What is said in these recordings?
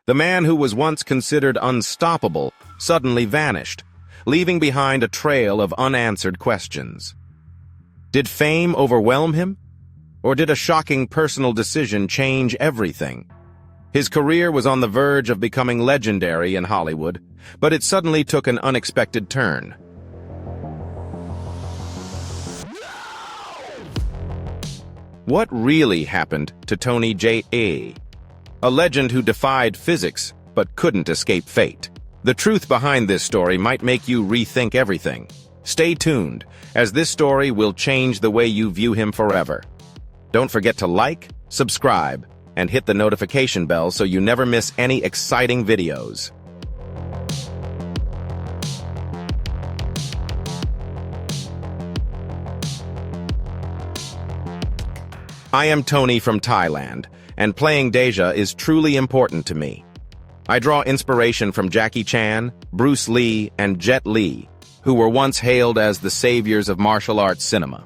The man who was once considered unstoppable suddenly vanished, leaving behind a trail of unanswered questions. Did fame overwhelm him? Or did a shocking personal decision change everything? His career was on the verge of becoming legendary in Hollywood, but it suddenly took an unexpected turn. What really happened to Tony Jaa? A legend who defied physics but couldn't escape fate. The truth behind this story might make you rethink everything. Stay tuned, as this story will change the way you view him forever. Don't forget to like, subscribe, and hit the notification bell so you never miss any exciting videos. I am Tony from Thailand, and playing Jaa is truly important to me. I draw inspiration from Jackie Chan, Bruce Lee, and Jet Li, who were once hailed as the saviors of martial arts cinema.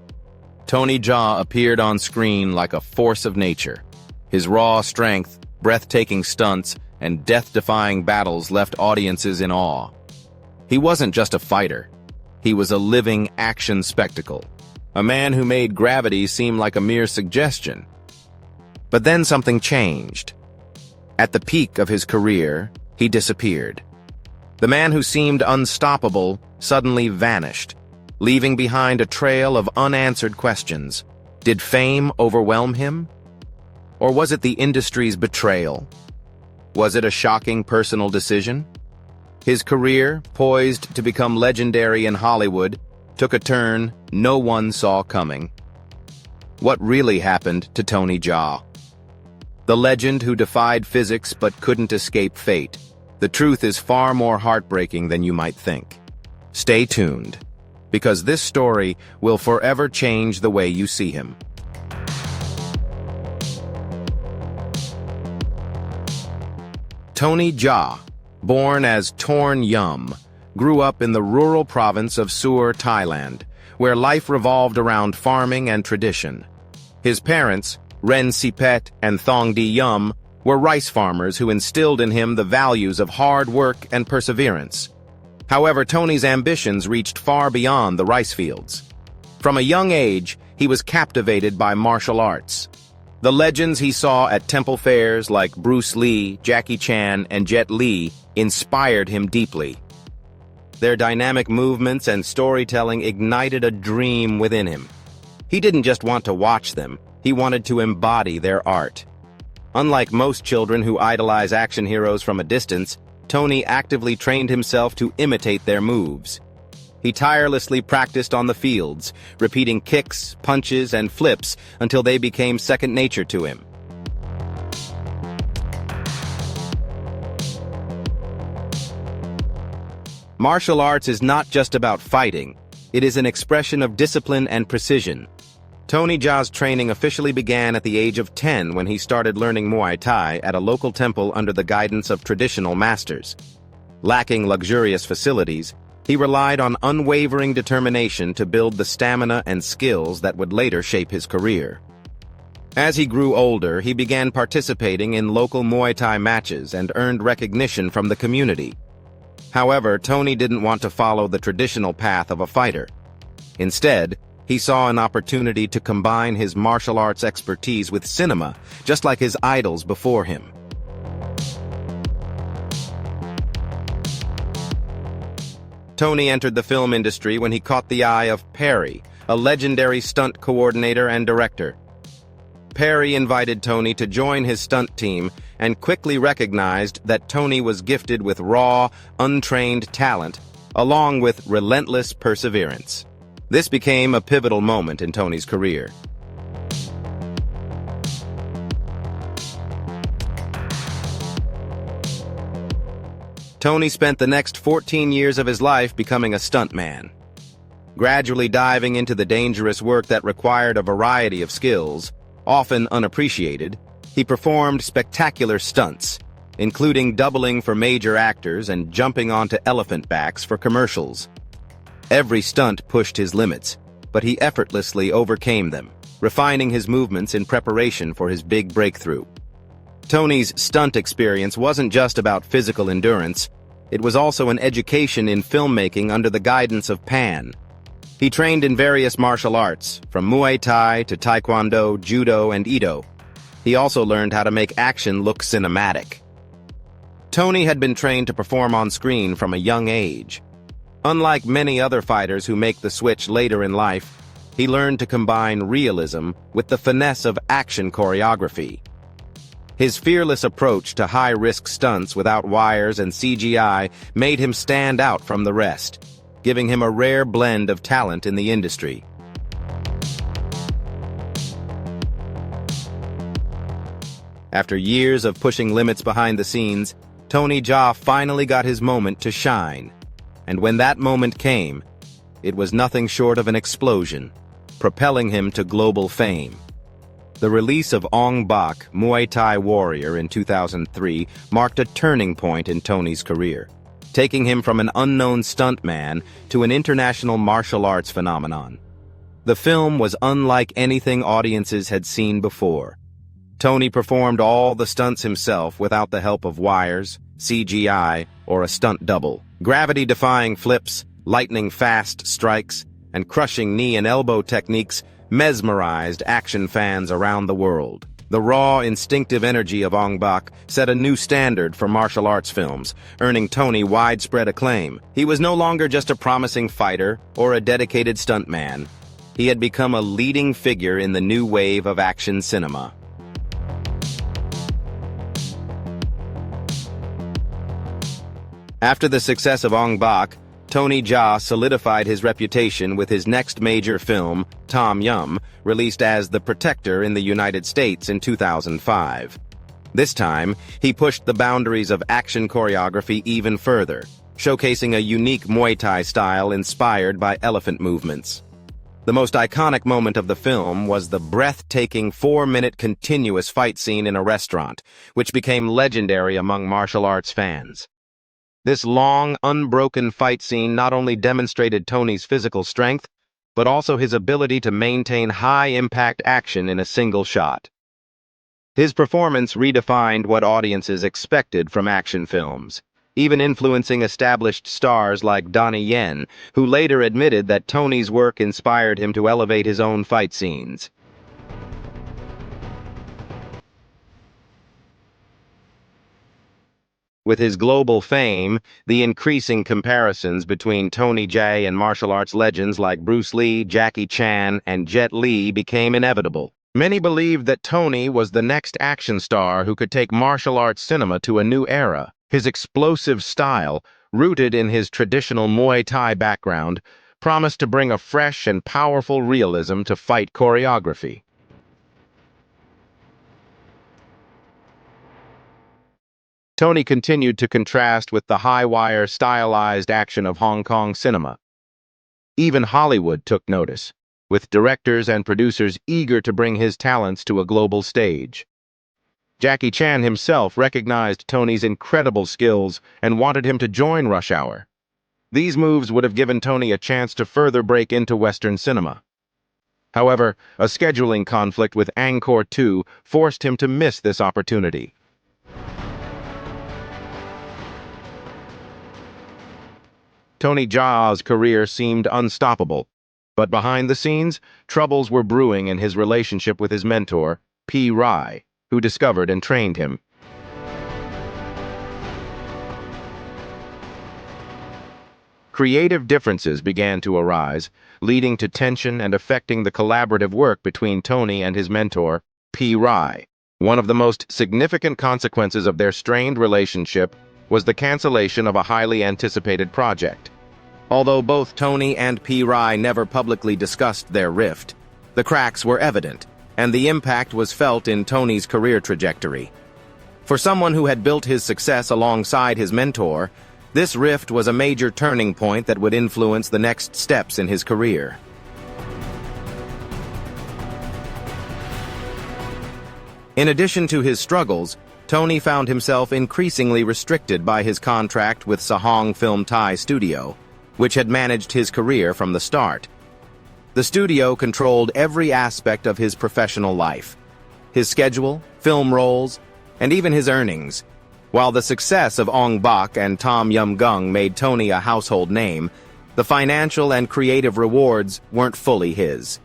Tony Jaa appeared on screen like a force of nature. His raw strength, breathtaking stunts, and death-defying battles left audiences in awe. He wasn't just a fighter. He was a living action spectacle, a man who made gravity seem like a mere suggestion. But then something changed. At the peak of his career, he disappeared. The man who seemed unstoppable suddenly vanished, leaving behind a trail of unanswered questions. Did fame overwhelm him? Or was it the industry's betrayal? Was it a shocking personal decision? His career, poised to become legendary in Hollywood, took a turn no one saw coming. What really happened to Tony Jaa? The legend who defied physics but couldn't escape fate. The truth is far more heartbreaking than you might think. Stay tuned, because this story will forever change the way you see him. Tony Jaa, born as Torn Yum, grew up in the rural province of Suor, Thailand, where life revolved around farming and tradition. His parents, Ren Sipet and Thong Di Yum, were rice farmers who instilled in him the values of hard work and perseverance. However, Tony's ambitions reached far beyond the rice fields. From a young age, he was captivated by martial arts. The legends he saw at temple fairs like Bruce Lee, Jackie Chan, and Jet Li inspired him deeply. Their dynamic movements and storytelling ignited a dream within him. He didn't just want to watch them, he wanted to embody their art. Unlike most children who idolize action heroes from a distance, Tony actively trained himself to imitate their moves. He tirelessly practiced on the fields, repeating kicks, punches, and flips until they became second nature to him. Martial arts is not just about fighting. It is an expression of discipline and precision. Tony Jaa's training officially began at the age of 10 when he started learning Muay Thai at a local temple under the guidance of traditional masters. Lacking luxurious facilities, he relied on unwavering determination to build the stamina and skills that would later shape his career. As he grew older, he began participating in local Muay Thai matches and earned recognition from the community. However, Tony didn't want to follow the traditional path of a fighter. Instead, he saw an opportunity to combine his martial arts expertise with cinema, just like his idols before him. Tony entered the film industry when he caught the eye of Perry, a legendary stunt coordinator and director. Perry invited Tony to join his stunt team and quickly recognized that Tony was gifted with raw, untrained talent, along with relentless perseverance. This became a pivotal moment in Tony's career. Tony spent the next 14 years of his life becoming a stuntman. Gradually diving into the dangerous work that required a variety of skills, often unappreciated, he performed spectacular stunts, including doubling for major actors and jumping onto elephant backs for commercials. Every stunt pushed his limits, but he effortlessly overcame them, refining his movements in preparation for his big breakthrough. Tony's stunt experience wasn't just about physical endurance, it was also an education in filmmaking under the guidance of Pan. He trained in various martial arts, from Muay Thai to Taekwondo, Judo, and Ido. He also learned how to make action look cinematic. Tony had been trained to perform on screen from a young age. Unlike many other fighters who make the switch later in life, he learned to combine realism with the finesse of action choreography. His fearless approach to high-risk stunts without wires and CGI made him stand out from the rest, giving him a rare blend of talent in the industry. After years of pushing limits behind the scenes, Tony Jaa finally got his moment to shine. And when that moment came, it was nothing short of an explosion, propelling him to global fame. The release of Ong-Bak, Muay Thai Warrior in 2003 marked a turning point in Tony's career, taking him from an unknown stuntman to an international martial arts phenomenon. The film was unlike anything audiences had seen before. Tony performed all the stunts himself without the help of wires, CGI, or a stunt double. Gravity-defying flips, lightning-fast strikes, and crushing knee and elbow techniques mesmerized action fans around the world. The raw, instinctive energy of Ong-Bak set a new standard for martial arts films, earning Tony widespread acclaim. He was no longer just a promising fighter or a dedicated stuntman. He had become a leading figure in the new wave of action cinema. After the success of Ong-Bak, Tony Jaa solidified his reputation with his next major film, Tom Yum, released as The Protector in the United States in 2005. This time, he pushed the boundaries of action choreography even further, showcasing a unique Muay Thai style inspired by elephant movements. The most iconic moment of the film was the breathtaking 4-minute continuous fight scene in a restaurant, which became legendary among martial arts fans. This long, unbroken fight scene not only demonstrated Tony's physical strength, but also his ability to maintain high-impact action in a single shot. His performance redefined what audiences expected from action films, even influencing established stars like Donnie Yen, who later admitted that Tony's work inspired him to elevate his own fight scenes. With his global fame, the increasing comparisons between Tony Jaa and martial arts legends like Bruce Lee, Jackie Chan, and Jet Li became inevitable. Many believed that Tony was the next action star who could take martial arts cinema to a new era. His explosive style, rooted in his traditional Muay Thai background, promised to bring a fresh and powerful realism to fight choreography. Tony continued to contrast with the high-wire, stylized action of Hong Kong cinema. Even Hollywood took notice, with directors and producers eager to bring his talents to a global stage. Jackie Chan himself recognized Tony's incredible skills and wanted him to join Rush Hour. These moves would have given Tony a chance to further break into Western cinema. However, a scheduling conflict with Angkor 2 forced him to miss this opportunity. Tony Jaa's career seemed unstoppable, but behind the scenes, troubles were brewing in his relationship with his mentor, P. Rai, who discovered and trained him. Creative differences began to arise, leading to tension and affecting the collaborative work between Tony and his mentor, P. Rai. One of the most significant consequences of their strained relationship was the cancellation of a highly anticipated project. Although both Tony and P. Rai never publicly discussed their rift, the cracks were evident, and the impact was felt in Tony's career trajectory. For someone who had built his success alongside his mentor, this rift was a major turning point that would influence the next steps in his career. In addition to his struggles, Tony found himself increasingly restricted by his contract with Sahong Film Thai Studio, which had managed his career from the start. The studio controlled every aspect of his professional life: his schedule, film roles, and even his earnings. While the success of Ong-Bak and Tom Yum-gung made Tony a household name, the financial and creative rewards weren't fully his.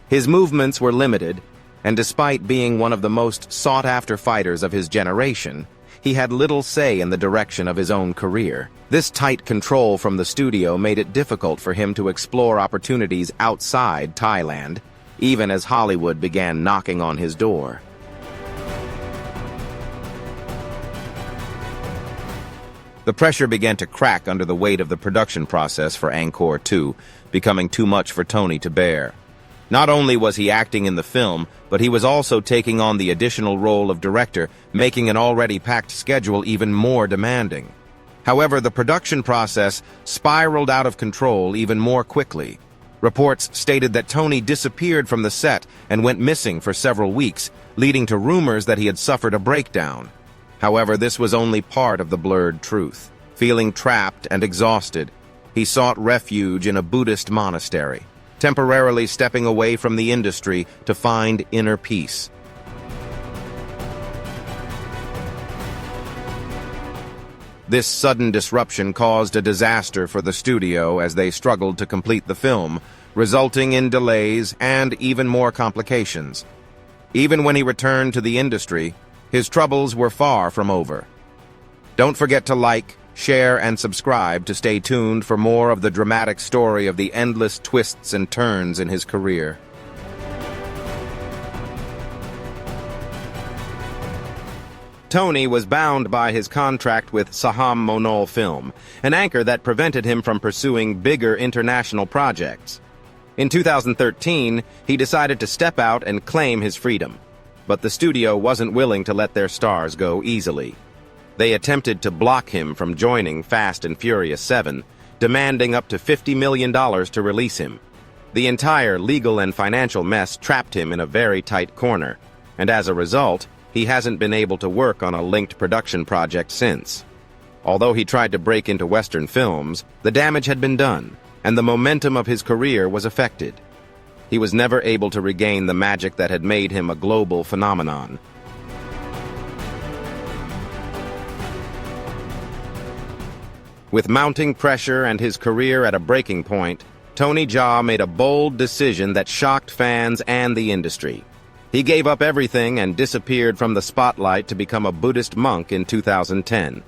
His movements were limited, and despite being one of the most sought-after fighters of his generation, he had little say in the direction of his own career. This tight control from the studio made it difficult for him to explore opportunities outside Thailand, even as Hollywood began knocking on his door. The pressure began to crack under the weight of the production process for Angkor 2, becoming too much for Tony to bear. Not only was he acting in the film, but he was also taking on the additional role of director, making an already packed schedule even more demanding. However, the production process spiraled out of control even more quickly. Reports stated that Tony disappeared from the set and went missing for several weeks, leading to rumors that he had suffered a breakdown. However, this was only part of the blurred truth. Feeling trapped and exhausted, he sought refuge in a Buddhist monastery, temporarily stepping away from the industry to find inner peace. This sudden disruption caused a disaster for the studio as they struggled to complete the film, resulting in delays and even more complications. Even when he returned to the industry, his troubles were far from over. Don't forget to like, share, and subscribe to stay tuned for more of the dramatic story of the endless twists and turns in his career. Tony was bound by his contract with Saham Monol Film, an anchor that prevented him from pursuing bigger international projects. In 2013, he decided to step out and claim his freedom, but the studio wasn't willing to let their stars go easily. They attempted to block him from joining Fast and Furious 7, demanding up to $50 million to release him. The entire legal and financial mess trapped him in a very tight corner, and as a result, he hasn't been able to work on a linked production project since. Although he tried to break into Western films, the damage had been done, and the momentum of his career was affected. He was never able to regain the magic that had made him a global phenomenon. With mounting pressure and his career at a breaking point, Tony Jaa made a bold decision that shocked fans and the industry. He gave up everything and disappeared from the spotlight to become a Buddhist monk in 2010.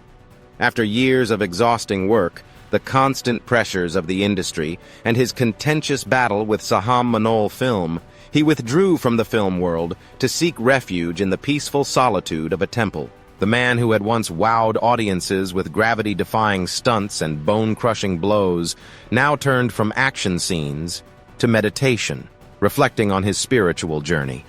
After years of exhausting work, the constant pressures of the industry, and his contentious battle with Saham Monol Film, he withdrew from the film world to seek refuge in the peaceful solitude of a temple. The man who had once wowed audiences with gravity-defying stunts and bone-crushing blows now turned from action scenes to meditation, reflecting on his spiritual journey.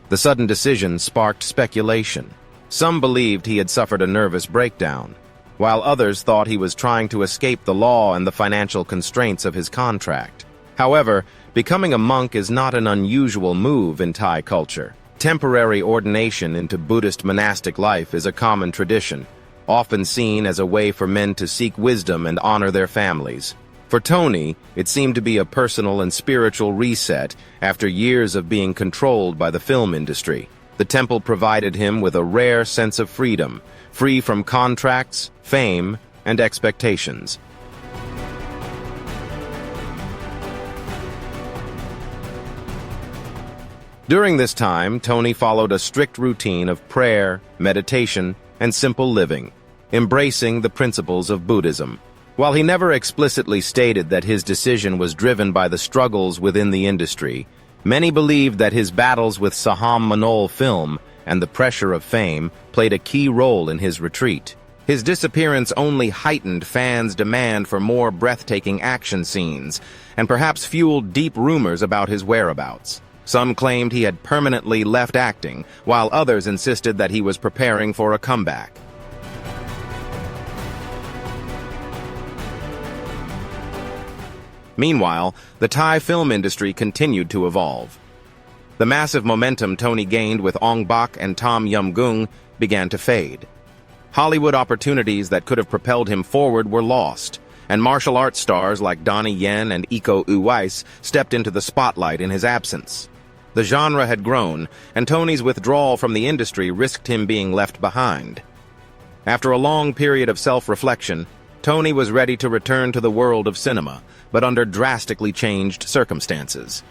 The sudden decision sparked speculation. Some believed he had suffered a nervous breakdown, while others thought he was trying to escape the law and the financial constraints of his contract. However, becoming a monk is not an unusual move in Thai culture. Temporary ordination into Buddhist monastic life is a common tradition, often seen as a way for men to seek wisdom and honor their families. For Tony, it seemed to be a personal and spiritual reset after years of being controlled by the film industry. The temple provided him with a rare sense of freedom, free from contracts, fame, and expectations. During this time, Tony followed a strict routine of prayer, meditation, and simple living, embracing the principles of Buddhism. While he never explicitly stated that his decision was driven by the struggles within the industry, many believed that his battles with Saham Monol Film and the pressure of fame played a key role in his retreat. His disappearance only heightened fans' demand for more breathtaking action scenes, and perhaps fueled deep rumors about his whereabouts. Some claimed he had permanently left acting, while others insisted that he was preparing for a comeback. Meanwhile, the Thai film industry continued to evolve. The massive momentum Tony gained with Ong-Bak and Tom Yum-gung began to fade. Hollywood opportunities that could have propelled him forward were lost, and martial arts stars like Donnie Yen and Iko Uwais stepped into the spotlight in his absence. The genre had grown, and Tony's withdrawal from the industry risked him being left behind. After a long period of self-reflection, Tony was ready to return to the world of cinema, but under drastically changed circumstances.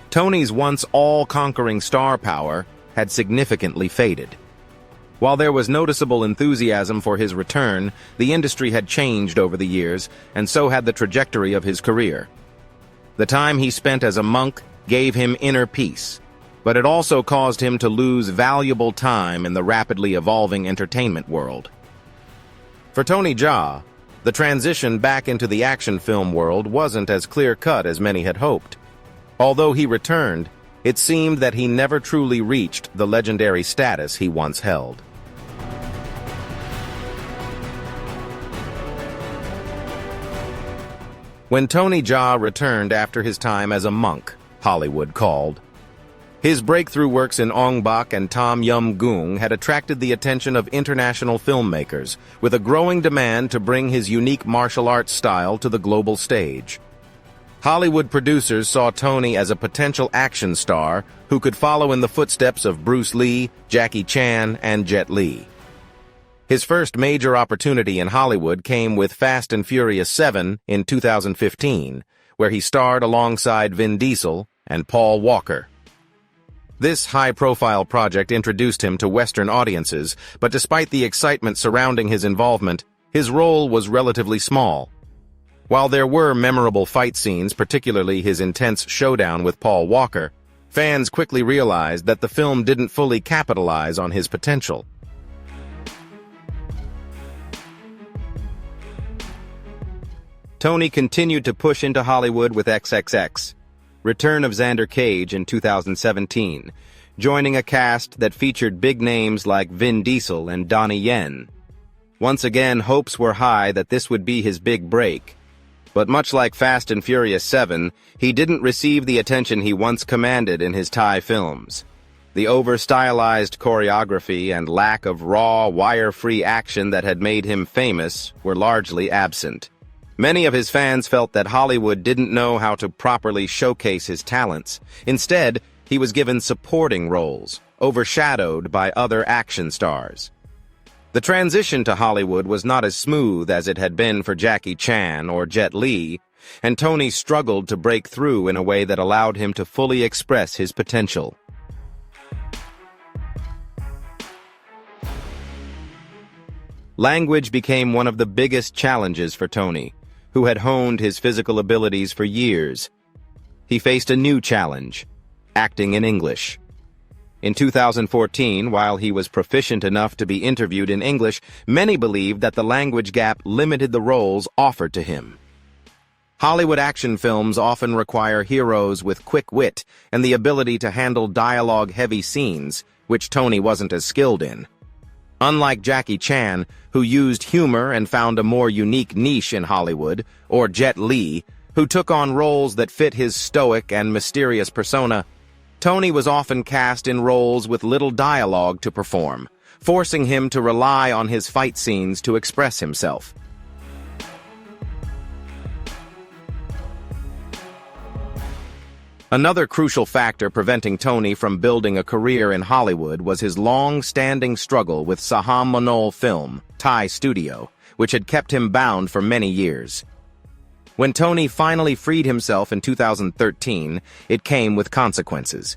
Tony's once all-conquering star power had significantly faded. While there was noticeable enthusiasm for his return, the industry had changed over the years, and so had the trajectory of his career. The time he spent as a monk gave him inner peace, but it also caused him to lose valuable time in the rapidly evolving entertainment world. For Tony Jaa, the transition back into the action film world wasn't as clear-cut as many had hoped. Although he returned, it seemed that he never truly reached the legendary status he once held. When Tony Jaa returned after his time as a monk, Hollywood called. His breakthrough works in Ong-Bak and Tom Yum Goong had attracted the attention of international filmmakers, with a growing demand to bring his unique martial arts style to the global stage. Hollywood producers saw Tony as a potential action star who could follow in the footsteps of Bruce Lee, Jackie Chan, and Jet Li. His first major opportunity in Hollywood came with Fast and Furious 7 in 2015, where he starred alongside Vin Diesel and Paul Walker. This high-profile project introduced him to Western audiences, but despite the excitement surrounding his involvement, his role was relatively small. While there were memorable fight scenes, particularly his intense showdown with Paul Walker, fans quickly realized that the film didn't fully capitalize on his potential. Tony continued to push into Hollywood with XXX, Return of Xander Cage in 2017, joining a cast that featured big names like Vin Diesel and Donnie Yen. Once again, hopes were high that this would be his big break. But much like Fast and Furious 7, he didn't receive the attention he once commanded in his Thai films. The over-stylized choreography and lack of raw, wire-free action that had made him famous were largely absent. Many of his fans felt that Hollywood didn't know how to properly showcase his talents. Instead, he was given supporting roles, overshadowed by other action stars. The transition to Hollywood was not as smooth as it had been for Jackie Chan or Jet Li, and Tony struggled to break through in a way that allowed him to fully express his potential. Language became one of the biggest challenges for Tony, who had honed his physical abilities for years. He faced a new challenge: acting in English. In 2014, while he was proficient enough to be interviewed in English, many believed that the language gap limited the roles offered to him. Hollywood action films often require heroes with quick wit and the ability to handle dialogue-heavy scenes, which Tony wasn't as skilled in. Unlike Jackie Chan, who used humor and found a more unique niche in Hollywood, or Jet Li, who took on roles that fit his stoic and mysterious persona, Tony was often cast in roles with little dialogue to perform, forcing him to rely on his fight scenes to express himself. Another crucial factor preventing Tony from building a career in Hollywood was his long-standing struggle with Saham Manol Film, Thai studio, which had kept him bound for many years. When Tony finally freed himself in 2013, it came with consequences.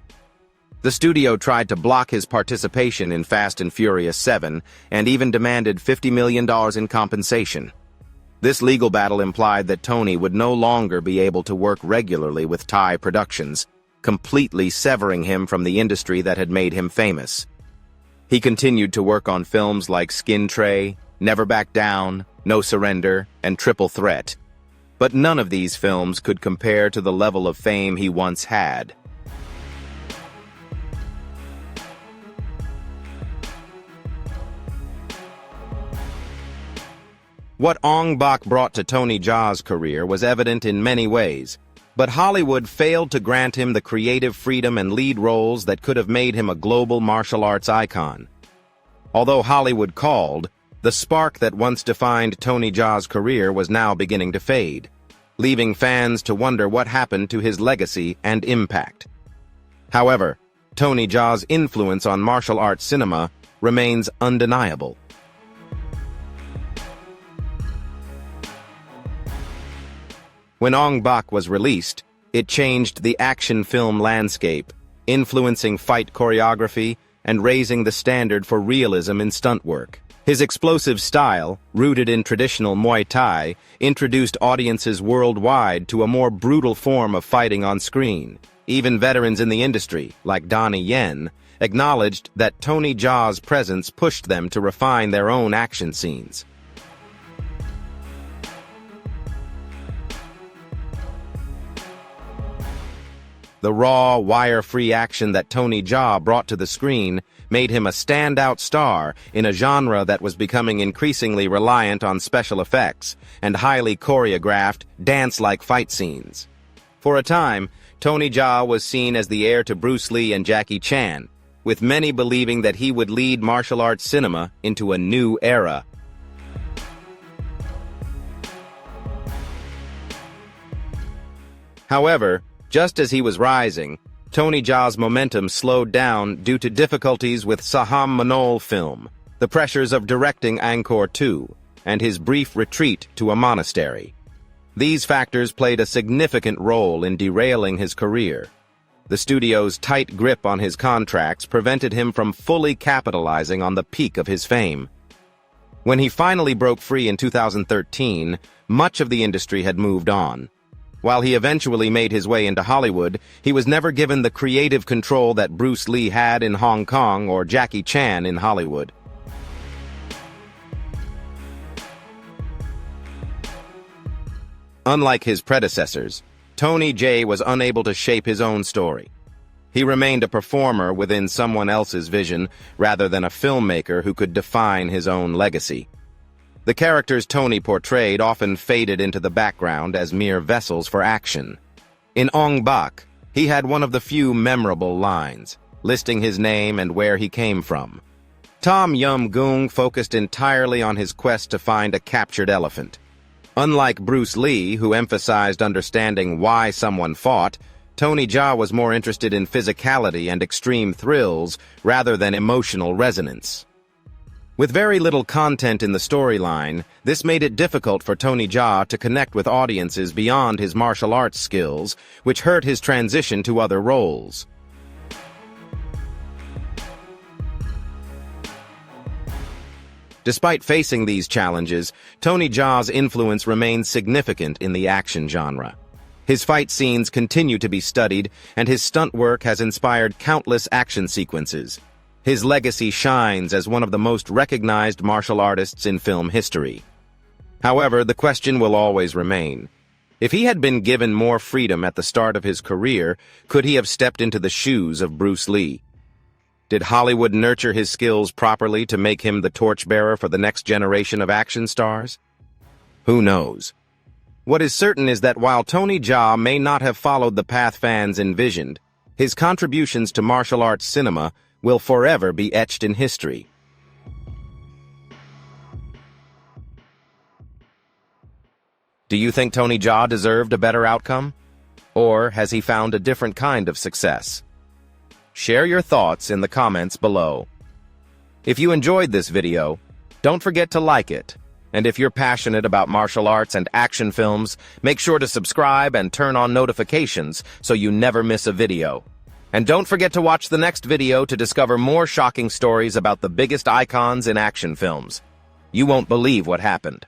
The studio tried to block his participation in Fast and Furious 7 and even demanded $50 million in compensation. This legal battle implied that Tony would no longer be able to work regularly with Thai productions, completely severing him from the industry that had made him famous. He continued to work on films like Skin Tray, Never Back Down, No Surrender, and Triple Threat. But none of these films could compare to the level of fame he once had. What Ong-Bak brought to Tony Jaa's career was evident in many ways, but Hollywood failed to grant him the creative freedom and lead roles that could have made him a global martial arts icon. Although Hollywood called, the spark that once defined Tony Jaa's career was now beginning to fade, leaving fans to wonder what happened to his legacy and impact. However, Tony Jaa's influence on martial arts cinema remains undeniable. When Ong-Bak was released, it changed the action film landscape, influencing fight choreography and raising the standard for realism in stunt work. His explosive style, rooted in traditional Muay Thai, introduced audiences worldwide to a more brutal form of fighting on screen. Even veterans in the industry, like Donnie Yen, acknowledged that Tony Jaa's presence pushed them to refine their own action scenes. The raw, wire-free action that Tony Jaa brought to the screen made him a standout star in a genre that was becoming increasingly reliant on special effects and highly choreographed, dance-like fight scenes. For a time, Tony Jaa was seen as the heir to Bruce Lee and Jackie Chan, with many believing that he would lead martial arts cinema into a new era. However, just as he was rising, Tony Jaa's momentum slowed down due to difficulties with Saham Manol film, the pressures of directing Angkor 2, and his brief retreat to a monastery. These factors played a significant role in derailing his career. The studio's tight grip on his contracts prevented him from fully capitalizing on the peak of his fame. When he finally broke free in 2013, much of the industry had moved on. While he eventually made his way into Hollywood, he was never given the creative control that Bruce Lee had in Hong Kong or Jackie Chan in Hollywood. Unlike his predecessors, Tony Jaa was unable to shape his own story. He remained a performer within someone else's vision rather than a filmmaker who could define his own legacy. The characters Tony portrayed often faded into the background as mere vessels for action. In Ong-Bak, he had one of the few memorable lines, listing his name and where he came from. Tom Yum-goong focused entirely on his quest to find a captured elephant. Unlike Bruce Lee, who emphasized understanding why someone fought, Tony Jaa was more interested in physicality and extreme thrills rather than emotional resonance. With very little content in the storyline, this made it difficult for Tony Jaa to connect with audiences beyond his martial arts skills, which hurt his transition to other roles. Despite facing these challenges, Tony Jaa's influence remains significant in the action genre. His fight scenes continue to be studied, and his stunt work has inspired countless action sequences. His legacy shines as one of the most recognized martial artists in film history. However, the question will always remain. If he had been given more freedom at the start of his career, could he have stepped into the shoes of Bruce Lee? Did Hollywood nurture his skills properly to make him the torchbearer for the next generation of action stars? Who knows? What is certain is that while Tony Jaa may not have followed the path fans envisioned, his contributions to martial arts cinema will forever be etched in history. Do you think Tony Jaa deserved a better outcome? Or has he found a different kind of success? Share your thoughts in the comments below. If you enjoyed this video, don't forget to like it. And if you're passionate about martial arts and action films, make sure to subscribe and turn on notifications so you never miss a video. And don't forget to watch the next video to discover more shocking stories about the biggest icons in action films. You won't believe what happened.